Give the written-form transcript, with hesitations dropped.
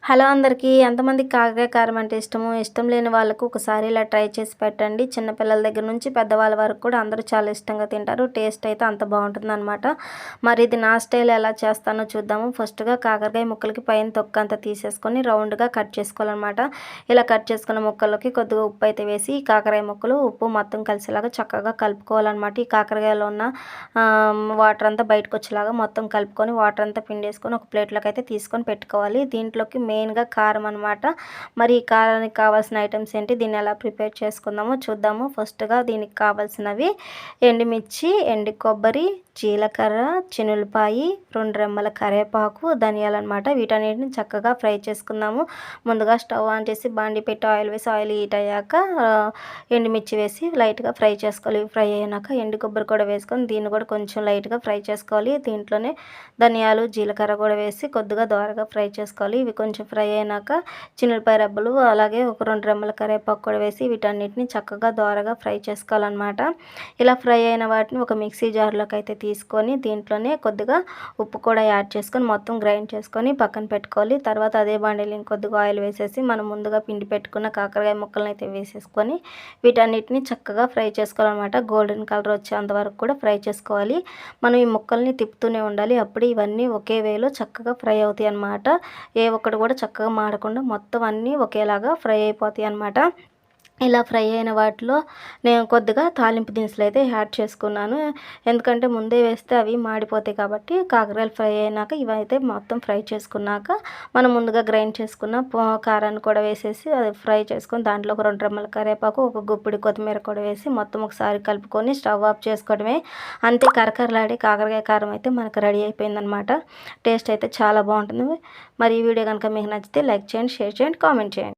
Hello అందరికీ ఎంతమందికి కాకరకాయ కారం అంటే ఇష్టం లేని వాళ్ళకు ఒకసారి ఇలా ట్రై చేసి పెట్టండి. చిన్నపిల్లల దగ్గర నుంచి పెద్దవాళ్ళ వరకు కూడా అందరూ చాలా ఇష్టంగా తింటారు. టేస్ట్ అయితే అంత బాగుంటుందన్నమాట. మరి ఇది నా స్టైల్ ఎలా చేస్తానో చూద్దాము. ఫస్ట్గా కాకరకాయ ముక్కలకి పైన తొక్క అంతా తీసేసుకొని రౌండ్గా కట్ చేసుకోవాలన్నమాట. ఇలా కట్ చేసుకున్న ముక్కలకి కొద్దిగా ఉప్పు అయితే వేసి ఈ కాకరకాయ ముక్కలు ఉప్పు మొత్తం కలిసేలాగా చక్కగా కలుపుకోవాలన్నమాట. ఈ కాకరకాయలో ఉన్న వాటర్ అంతా బయటకు వచ్చేలాగా మొత్తం కలుపుకొని వాటర్ అంతా పిండేసుకొని ఒక ప్లేట్లోకి అయితే తీసుకొని పెట్టుకోవాలి. దీంట్లోకి మెయిన్గా కారం అనమాట. మరి ఈ కారానికి కావాల్సిన ఐటమ్స్ ఏంటి, దీన్ని ఎలా ప్రిపేర్ చేసుకుందామో చూద్దాము. ఫస్ట్గా దీనికి కావాల్సినవి ఎండుమిర్చి, ఎండు కొబ్బరి, జీలకర్ర, చినులపాయి, 2 రెమ్మల కరివేపాకు, ధనియాలు అనమాట. వీటన్నిటిని చక్కగా ఫ్రై చేసుకుందాము. ముందుగా స్టవ్ ఆన్ చేసి బాండి పెట్టి ఆయిల్ వేసి ఆయిల్ హీట్ అయ్యాక ఎండుమిర్చి వేసి లైట్గా ఫ్రై చేసుకోవాలి. ఫ్రై అయినాక ఎండు కొబ్బరి కూడా వేసుకొని దీన్ని కూడా కొంచెం లైట్గా ఫ్రై చేసుకోవాలి. దీంట్లోనే ధనియాలు, జీలకర్ర కూడా వేసి కొద్దిగా దోరగా ఫ్రై చేసుకోవాలి. ఇవి కొంచెం ఫ్రై అయినాక చిన్నులపాయ రబ్బలు అలాగే ఒక 2 రెమ్మల కరివేపాకు కూడా వేసి వీటన్నిటిని చక్కగా దోరగా ఫ్రై చేసుకోవాలన్నమాట. ఇలా ఫ్రై అయిన వాటిని ఒక మిక్సీ జార్లోకి అయితే తీసుకొని దీంట్లోనే కొద్దిగా ఉప్పు కూడా యాడ్ చేసుకొని మొత్తం గ్రైండ్ చేసుకొని పక్కన పెట్టుకోవాలి. తర్వాత అదే బాండీలో ఇంకొద్దిగా ఆయిల్ వేసేసి మనం ముందుగా పిండి పెట్టుకున్న కాకరకాయ ముక్కలను అయితే వేసేసుకొని వీటన్నిటిని చక్కగా ఫ్రై చేసుకోవాలన్నమాట. గోల్డెన్ కలర్ వచ్చేంత వరకు కూడా ఫ్రై చేసుకోవాలి. మనం ఈ ముక్కల్ని తిప్పుతూనే ఉండాలి. అప్పుడు ఇవన్నీ ఒకే వేలో చక్కగా ఫ్రై అవుతాయి అన్నమాట. ఏ ఒక్కటి కూడా చక్కగా మాడకుండా మొత్తం అన్నీ ఒకేలాగా ఫ్రై అయిపోతాయి అన్నమాట. ఇలా ఫ్రై అయిన వాటిలో నేను కొద్దిగా తాలింపు దినుసులు అయితే యాడ్ చేసుకున్నాను. ఎందుకంటే ముందే వేస్తే అవి మాడిపోతాయి కాబట్టి కాకరకాయలు ఫ్రై అయినాక ఇవైతే మొత్తం ఫ్రై చేసుకున్నాక మనం ముందుగా గ్రైండ్ చేసుకున్న కారాన్ని కూడా వేసేసి అది ఫ్రై చేసుకొని దాంట్లో ఒక 2 రెమ్మల కరివేపాకు, ఒక గుప్పిడి కొత్తిమీర కూడా వేసి మొత్తం ఒకసారి కలుపుకొని స్టవ్ ఆఫ్ చేసుకోవడమే. అంతే, కరకరలాడే కాకరకాయ కారం అయితే మనకు రెడీ అయిపోయిందనమాట. టేస్ట్ అయితే చాలా బాగుంటుంది. మరి ఈ వీడియో కనుక మీకు నచ్చితే లైక్ చేయండి, షేర్ చేయండి, కామెంట్ చేయండి.